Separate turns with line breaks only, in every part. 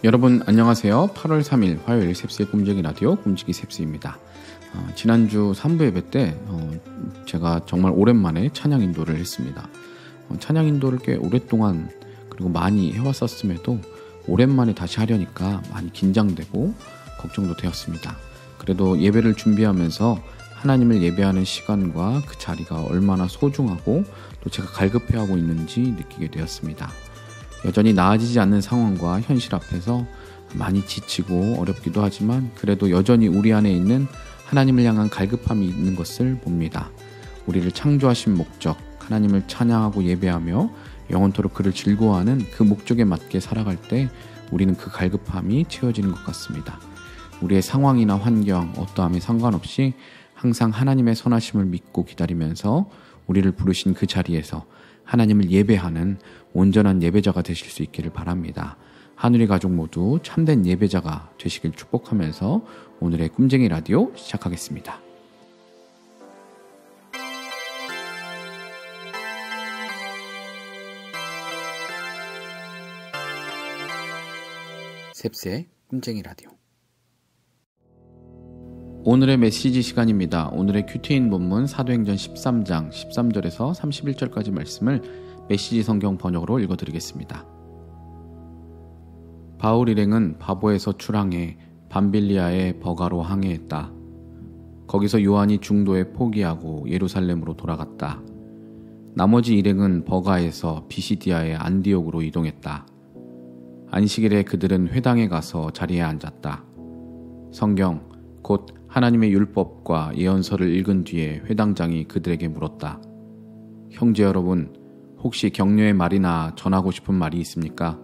여러분 안녕하세요. 8월 3일 화요일 셉스의 꿈쟁이 라디오 꿈지기 셉스입니다. 지난주 3부 예배 때 제가 정말 오랜만에 찬양 인도를 했습니다. 찬양 인도를 꽤 오랫동안 그리고 많이 해왔었음에도 오랜만에 다시 하려니까 많이 긴장되고 걱정도 되었습니다. 그래도 예배를 준비하면서 하나님을 예배하는 시간과 그 자리가 얼마나 소중하고 또 제가 갈급해하고 있는지 느끼게 되었습니다. 여전히 나아지지 않는 상황과 현실 앞에서 많이 지치고 어렵기도 하지만 그래도 여전히 우리 안에 있는 하나님을 향한 갈급함이 있는 것을 봅니다. 우리를 창조하신 목적, 하나님을 찬양하고 예배하며 영원토록 그를 즐거워하는 그 목적에 맞게 살아갈 때 우리는 그 갈급함이 채워지는 것 같습니다. 우리의 상황이나 환경, 어떠함에 상관없이 항상 하나님의 선하심을 믿고 기다리면서 우리를 부르신 그 자리에서 하나님을 예배하는 온전한 예배자가 되실 수 있기를 바랍니다. 하늘의 가족 모두 참된 예배자가 되시길 축복하면서 오늘의 꿈쟁이 라디오 시작하겠습니다. 셉스의 꿈쟁이 라디오. 오늘의 메시지 시간입니다. 오늘의 큐티인 본문 사도행전 13장 13절에서 31절까지 말씀을 메시지 성경 번역으로 읽어드리겠습니다. 바울 일행은 바보에서 출항해 밤빌리아의 버가로 항해했다. 거기서 요한이 중도에 포기하고 예루살렘으로 돌아갔다. 나머지 일행은 버가에서 비시디아의 안디옥으로 이동했다. 안식일에 그들은 회당에 가서 자리에 앉았다. 성경 곧 하나님의 율법과 예언서를 읽은 뒤에 회당장이 그들에게 물었다. 형제 여러분, 혹시 격려의 말이나 전하고 싶은 말이 있습니까?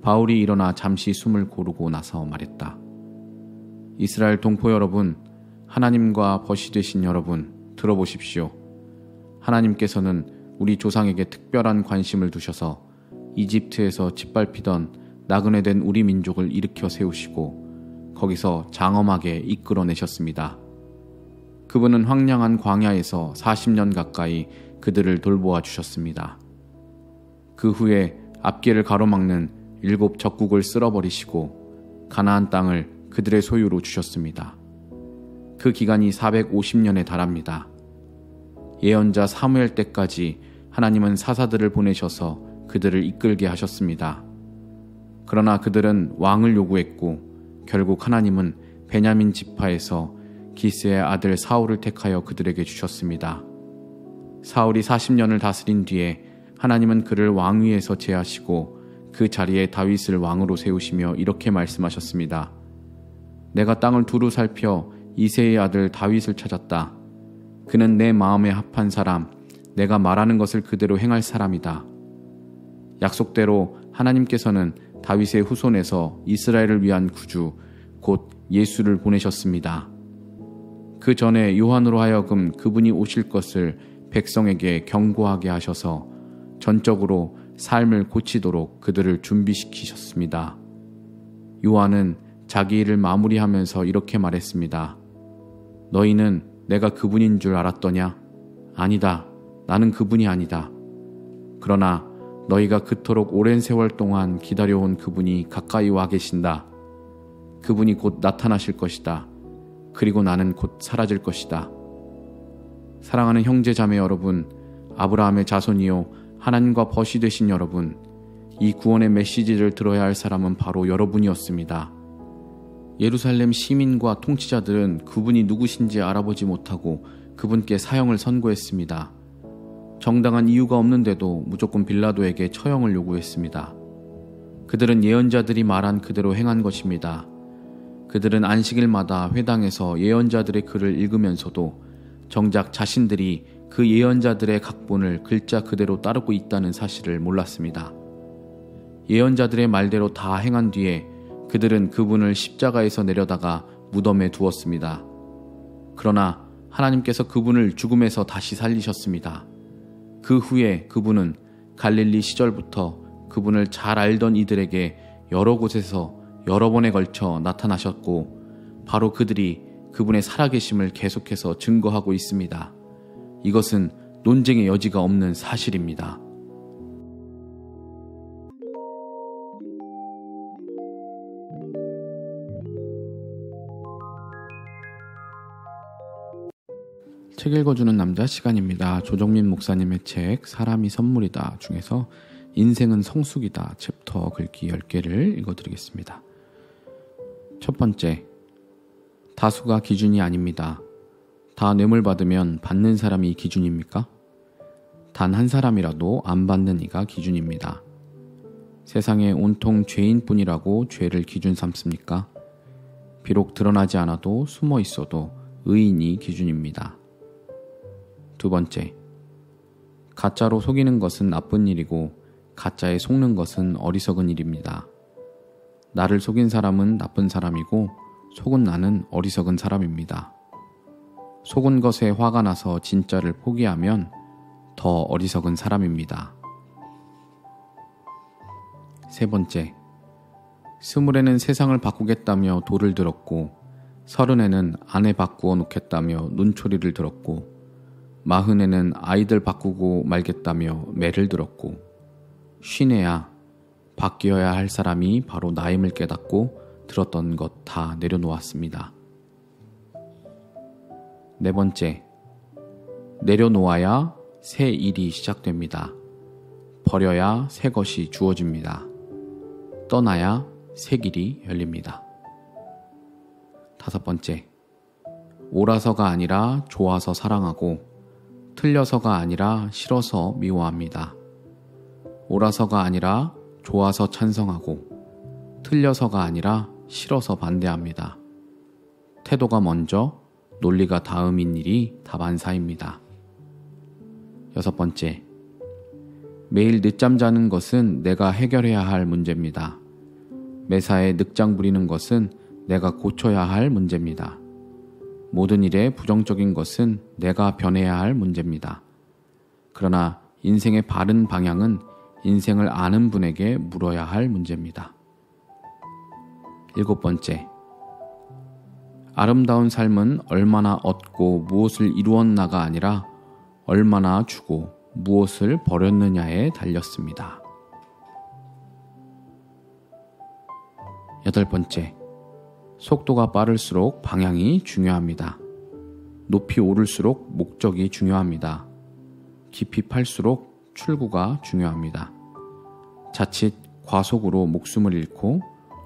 바울이 일어나 잠시 숨을 고르고 나서 말했다. 이스라엘 동포 여러분, 하나님과 벗이 되신 여러분, 들어보십시오. 하나님께서는 우리 조상에게 특별한 관심을 두셔서 이집트에서 짓밟히던 나그네 된 우리 민족을 일으켜 세우시고 거기서 장엄하게 이끌어내셨습니다. 그분은 황량한 광야에서 40년 가까이 그들을 돌보아 주셨습니다. 그 후에 앞길을 가로막는 7 적국을 쓸어버리시고 가나안 땅을 그들의 소유로 주셨습니다. 그 기간이 450년에 달합니다. 예언자 사무엘 때까지 하나님은 사사들을 보내셔서 그들을 이끌게 하셨습니다. 그러나 그들은 왕을 요구했고 결국 하나님은 베냐민 지파에서 기스의 아들 사울을 택하여 그들에게 주셨습니다. 사울이 40년을 다스린 뒤에 하나님은 그를 왕위에서 제하시고 그 자리에 다윗을 왕으로 세우시며 이렇게 말씀하셨습니다. 내가 땅을 두루 살펴 이새의 아들 다윗을 찾았다. 그는 내 마음에 합한 사람, 내가 말하는 것을 그대로 행할 사람이다. 약속대로 하나님께서는 다윗의 후손에서 이스라엘을 위한 구주, 곧 예수를 보내셨습니다. 그 전에 요한으로 하여금 그분이 오실 것을 백성에게 경고하게 하셔서 전적으로 삶을 고치도록 그들을 준비시키셨습니다. 요한은 자기 일을 마무리하면서 이렇게 말했습니다. 너희는 내가 그분인 줄 알았더냐? 아니다. 나는 그분이 아니다. 그러나 너희가 그토록 오랜 세월 동안 기다려온 그분이 가까이 와 계신다. 그분이 곧 나타나실 것이다. 그리고 나는 곧 사라질 것이다. 사랑하는 형제 자매 여러분, 아브라함의 자손이요 하나님과 벗이 되신 여러분, 이 구원의 메시지를 들어야 할 사람은 바로 여러분이었습니다. 예루살렘 시민과 통치자들은 그분이 누구신지 알아보지 못하고 그분께 사형을 선고했습니다. 정당한 이유가 없는데도 무조건 빌라도에게 처형을 요구했습니다. 그들은 예언자들이 말한 그대로 행한 것입니다. 그들은 안식일마다 회당에서 예언자들의 글을 읽으면서도 정작 자신들이 그 예언자들의 각본을 글자 그대로 따르고 있다는 사실을 몰랐습니다. 예언자들의 말대로 다 행한 뒤에 그들은 그분을 십자가에서 내려다가 무덤에 두었습니다. 그러나 하나님께서 그분을 죽음에서 다시 살리셨습니다. 그 후에 그분은 갈릴리 시절부터 그분을 잘 알던 이들에게 여러 곳에서 여러 번에 걸쳐 나타나셨고 바로 그들이 그분의 살아계심을 계속해서 증거하고 있습니다. 이것은 논쟁의 여지가 없는 사실입니다. 책 읽어주는 남자 시간입니다. 조정민 목사님의 책 사람이 선물이다 중에서 인생은 성숙이다 챕터 글귀 10개를 읽어드리겠습니다. 첫 번째, 다수가 기준이 아닙니다. 다 뇌물 받으면 받는 사람이 기준입니까? 단 한 사람이라도 안 받는 이가 기준입니다. 세상에 온통 죄인뿐이라고 죄를 기준 삼습니까? 비록 드러나지 않아도 숨어 있어도 의인이 기준입니다. 두 번째, 가짜로 속이는 것은 나쁜 일이고 가짜에 속는 것은 어리석은 일입니다. 나를 속인 사람은 나쁜 사람이고 속은 나는 어리석은 사람입니다. 속은 것에 화가 나서 진짜를 포기하면 더 어리석은 사람입니다. 세 번째, 20에는 세상을 바꾸겠다며 돌을 들었고 30에는 아내 바꾸어 놓겠다며 눈초리를 들었고 40에는 아이들 바꾸고 말겠다며 매를 들었고 50에야 바뀌어야 할 사람이 바로 나임을 깨닫고 들었던 것 다 내려놓았습니다. 네 번째, 내려놓아야 새 일이 시작됩니다. 버려야 새 것이 주어집니다. 떠나야 새 길이 열립니다. 다섯 번째, 옳아서가 아니라 좋아서 사랑하고 틀려서가 아니라 싫어서 미워합니다. 옳아서가 아니라 좋아서 찬성하고 틀려서가 아니라 싫어서 반대합니다. 태도가 먼저 논리가 다음인 일이 다반사입니다. 여섯 번째, 매일 늦잠 자는 것은 내가 해결해야 할 문제입니다. 매사에 늑장 부리는 것은 내가 고쳐야 할 문제입니다. 모든 일에 부정적인 것은 내가 변해야 할 문제입니다. 그러나 인생의 바른 방향은 인생을 아는 분에게 물어야 할 문제입니다. 일곱 번째, 아름다운 삶은 얼마나 얻고 무엇을 이루었나가 아니라 얼마나 주고 무엇을 버렸느냐에 달렸습니다. 여덟 번째, 속도가 빠를수록 방향이 중요합니다. 높이 오를수록 목적이 중요합니다. 깊이 팔수록 출구가 중요합니다. 자칫 과속으로 목숨을 잃고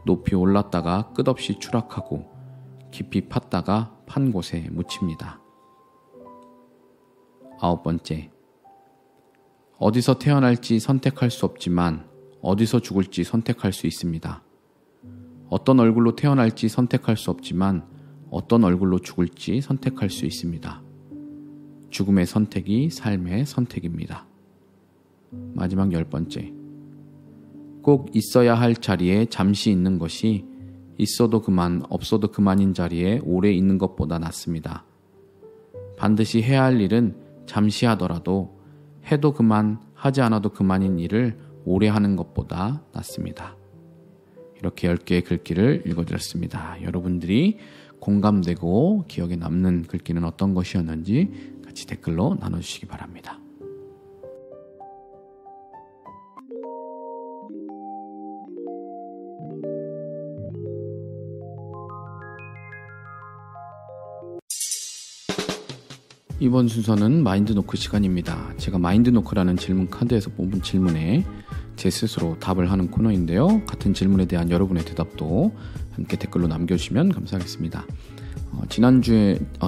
높이 올랐다가 끝없이 추락하고 깊이 팠다가 판 곳에 묻힙니다. 아홉 번째, 어디서 태어날지 선택할 수 없지만 어디서 죽을지 선택할 수 있습니다. 어떤 얼굴로 태어날지 선택할 수 없지만 어떤 얼굴로 죽을지 선택할 수 있습니다. 죽음의 선택이 삶의 선택입니다. 마지막 열 번째, 꼭 있어야 할 자리에 잠시 있는 것이 있어도 그만 없어도 그만인 자리에 오래 있는 것보다 낫습니다. 반드시 해야 할 일은 잠시 하더라도 해도 그만 하지 않아도 그만인 일을 오래 하는 것보다 낫습니다. 이렇게 10개의 글귀를 읽어드렸습니다. 여러분들이 공감되고 기억에 남는 글귀는 어떤 것이었는지 같이 댓글로 나눠주시기 바랍니다. 이번 순서는 마인드노크 시간입니다. 제가 마인드노크라는 질문 카드에서 뽑은 질문에 제 스스로 답을 하는 코너인데요. 같은 질문에 대한 여러분의 대답도 함께 댓글로 남겨주시면 감사하겠습니다.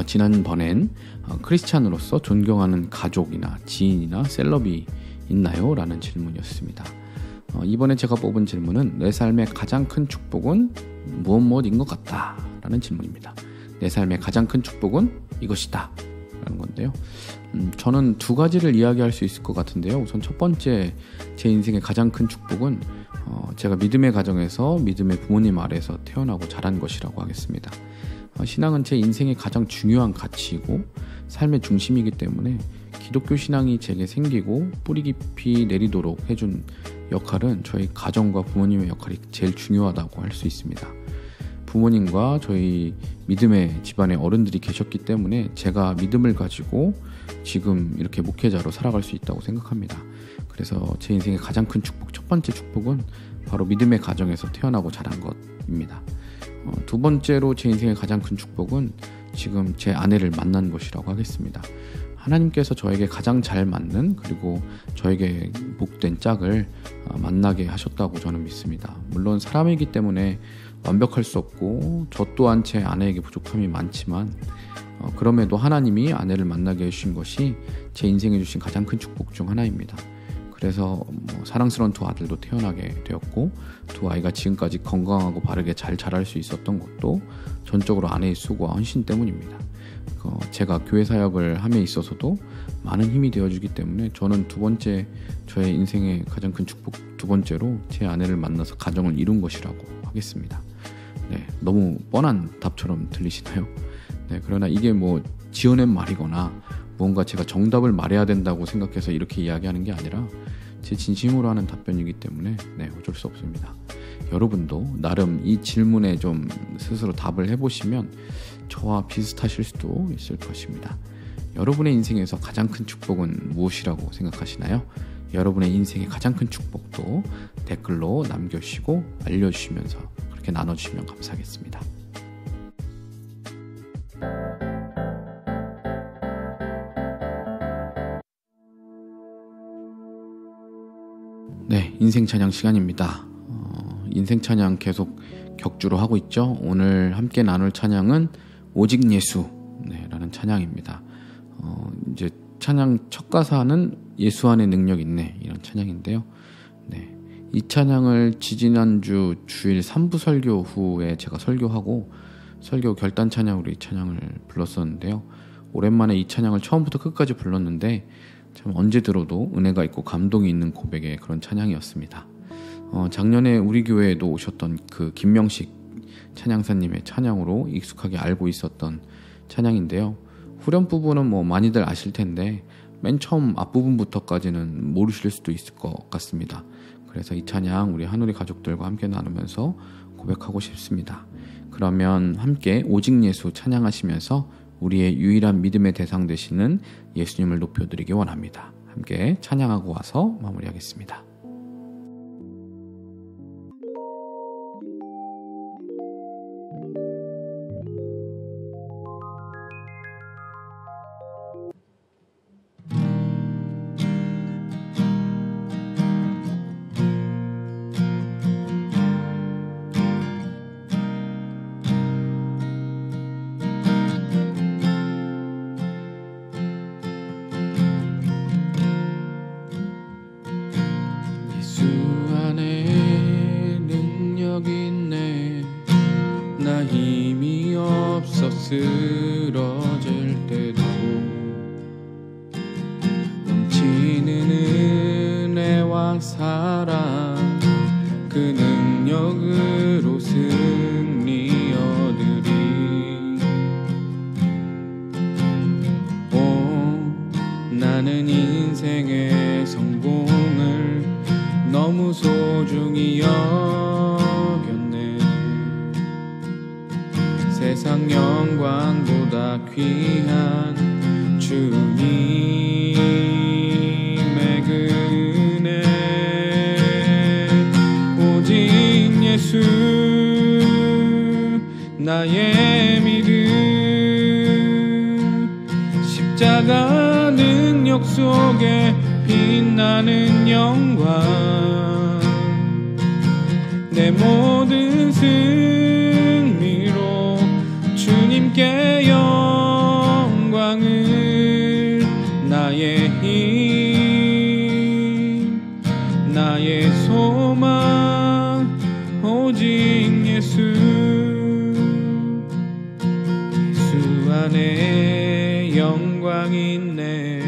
지난번엔 크리스찬으로서 존경하는 가족이나 지인이나 셀럽이 있나요? 라는 질문이었습니다. 이번에 제가 뽑은 질문은 내 삶의 가장 큰 축복은 무엇인 것 같다 라는 질문입니다. 내 삶의 가장 큰 축복은 이것이다 라는 건데요. 저는 두 가지를 이야기할 수 있을 것 같은데요. 우선 첫 번째, 제 인생의 가장 큰 축복은 제가 믿음의 가정에서 믿음의 부모님 아래에서 태어나고 자란 것이라고 하겠습니다. 신앙은 제 인생의 가장 중요한 가치이고 삶의 중심이기 때문에 기독교 신앙이 제게 생기고 뿌리 깊이 내리도록 해준 역할은 저희 가정과 부모님의 역할이 제일 중요하다고 할 수 있습니다. 부모님과 저희 믿음의 집안의 어른들이 계셨기 때문에 제가 믿음을 가지고 지금 이렇게 목회자로 살아갈 수 있다고 생각합니다. 그래서 제 인생의 가장 큰 축복, 첫 번째 축복은 바로 믿음의 가정에서 태어나고 자란 것입니다. 두 번째로 제 인생의 가장 큰 축복은 지금 제 아내를 만난 것이라고 하겠습니다. 하나님께서 저에게 가장 잘 맞는, 그리고 저에게 복된 짝을 만나게 하셨다고 저는 믿습니다. 물론 사람이기 때문에 완벽할 수 없고 저 또한 제 아내에게 부족함이 많지만 그럼에도 하나님이 아내를 만나게 해주신 것이 제 인생에 주신 가장 큰 축복 중 하나입니다. 그래서 사랑스러운 두 아들도 태어나게 되었고, 두 아이가 지금까지 건강하고 바르게 잘 자랄 수 있었던 것도 전적으로 아내의 수고와 헌신 때문입니다. 제가 교회 사역을 함에 있어서도 많은 힘이 되어주기 때문에 저는 두 번째, 저의 인생의 가장 큰 축복 두 번째로 제 아내를 만나서 가정을 이룬 것이라고 하겠습니다. 네, 너무 뻔한 답처럼 들리시나요? 네, 그러나 이게 지어낸 말이거나 뭔가 제가 정답을 말해야 된다고 생각해서 이렇게 이야기하는 게 아니라 제 진심으로 하는 답변이기 때문에 어쩔 수 없습니다. 여러분도 나름 이 질문에 좀 스스로 답을 해보시면 저와 비슷하실 수도 있을 것입니다. 여러분의 인생에서 가장 큰 축복은 무엇이라고 생각하시나요? 여러분의 인생의 가장 큰 축복도 댓글로 남겨주시고 알려주시면서 그렇게 나눠주시면 감사하겠습니다. 네, 인생 찬양 시간입니다. 인생 찬양 계속 격주로 하고 있죠. 오늘 함께 나눌 찬양은 오직 예수 라는 찬양입니다. 이제 찬양 첫 가사는 예수 안에 능력 있네, 이런 찬양인데요. 네, 이 찬양을 지지난주 주일 3부 설교 후에 제가 설교 결단 찬양으로 이 찬양을 불렀었는데요. 오랜만에 이 찬양을 처음부터 끝까지 불렀는데 참 언제 들어도 은혜가 있고 감동이 있는 고백의 그런 찬양이었습니다. 작년에 우리 교회에도 오셨던 그 김명식 찬양사님의 찬양으로 익숙하게 알고 있었던 찬양인데요. 후렴 부분은 많이들 아실 텐데 맨 처음 앞부분부터까지는 모르실 수도 있을 것 같습니다. 그래서 이 찬양 우리 한우리 가족들과 함께 나누면서 고백하고 싶습니다. 그러면 함께 오직 예수 찬양하시면서 우리의 유일한 믿음의 대상 되시는 예수님을 높여드리기 원합니다. 함께 찬양하고 와서 마무리하겠습니다.
쓰러질 때도 넘치는 은혜와 사랑, 그 능력으로 승리 얻으리. 나는 인생의 성공을 너무 소중히 여겼네. 세상 영광보다 귀한 주님의 그 은혜, 오직 예수 나의 믿음, 십자가 능력 속에 빛나는 영광, 내 모든 승리로 주님께 영광을, 나의 힘 나의 소망 오직 예수, 예수 안에 영광 있네.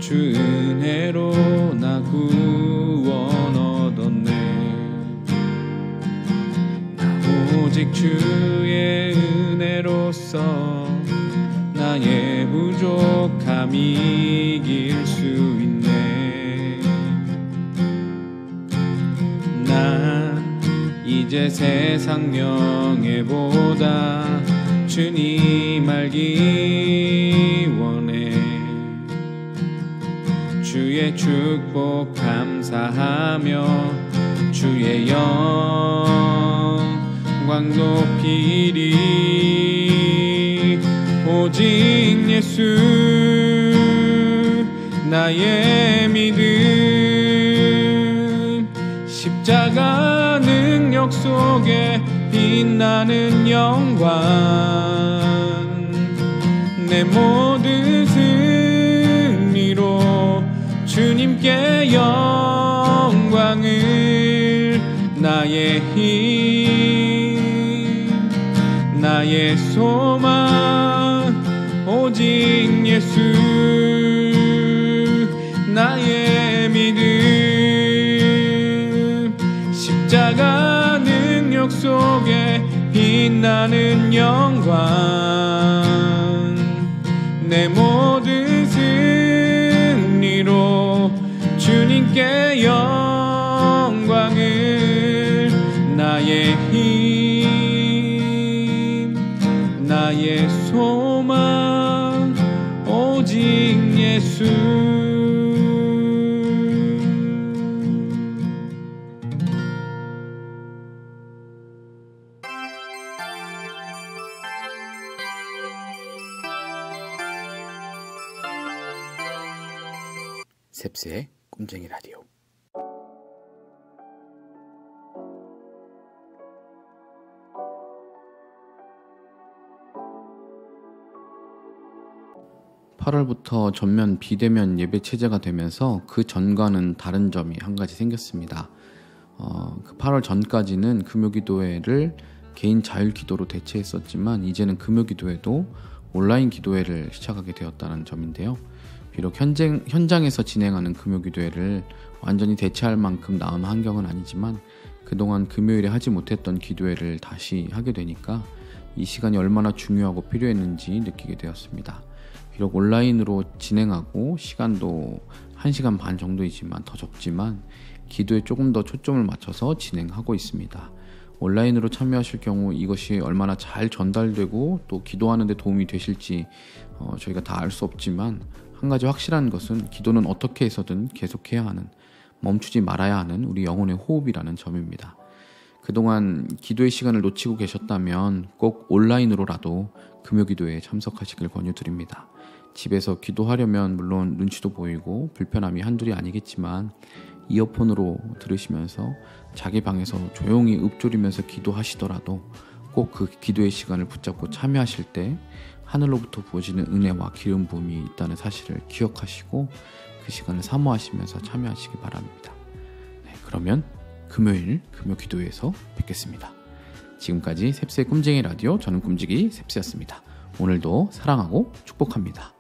주 은혜로 나 구원 얻었네. 나 오직 주의 은혜로서 나의 부족함이 이길 수 있네. 난 이제 세상 명예보다 주님 알기 원해. 주의 축복 감사하며 주의 영광 높이리. 오직 예수 나의 믿음 십자가 능력 속에 빛나는 영광 내 모든 승리로 주님께 영광을 나의 힘 나의 소망 오직 예수 나의 믿음 십자가 능력 속에 빛나는 영광 내 모든 승리로 주님께 영광을 나의 힘 나의 소망 오직 예수
셉스의 꿈쟁이 라디오. (8월부터) 전면 비대면 예배 체제가 되면서 그 전과는 다른 점이 한 가지 생겼습니다. 그 8월 전까지는 금요기도회를 개인 자율기도로 대체했었지만 이제는 금요기도회도 온라인 기도회를 시작하게 되었다는 점인데요. 비록 현장에서 진행하는 금요기도회를 완전히 대체할 만큼 나은 환경은 아니지만 그동안 금요일에 하지 못했던 기도회를 다시 하게 되니까 이 시간이 얼마나 중요하고 필요했는지 느끼게 되었습니다. 비록 온라인으로 진행하고 시간도 1시간 반 정도이지만 더 적지만 기도에 조금 더 초점을 맞춰서 진행하고 있습니다. 온라인으로 참여하실 경우 이것이 얼마나 잘 전달되고 또 기도하는 데 도움이 되실지 저희가 다 알 수 없지만 한 가지 확실한 것은 기도는 어떻게 해서든 계속해야 하는, 멈추지 말아야 하는 우리 영혼의 호흡이라는 점입니다. 그동안 기도의 시간을 놓치고 계셨다면 꼭 온라인으로라도 금요기도에 참석하시길 권유드립니다. 집에서 기도하려면 물론 눈치도 보이고 불편함이 한둘이 아니겠지만 이어폰으로 들으시면서 자기 방에서 조용히 읊조리면서 기도하시더라도 꼭 그 기도의 시간을 붙잡고 참여하실 때 하늘로부터 부어지는 은혜와 기름 부음이 있다는 사실을 기억하시고 그 시간을 사모하시면서 참여하시기 바랍니다. 네, 그러면 금요일 금요기도회에서 뵙겠습니다. 지금까지 셉스의 꿈쟁이 라디오, 저는 꿈지기 셉스였습니다. 오늘도 사랑하고 축복합니다.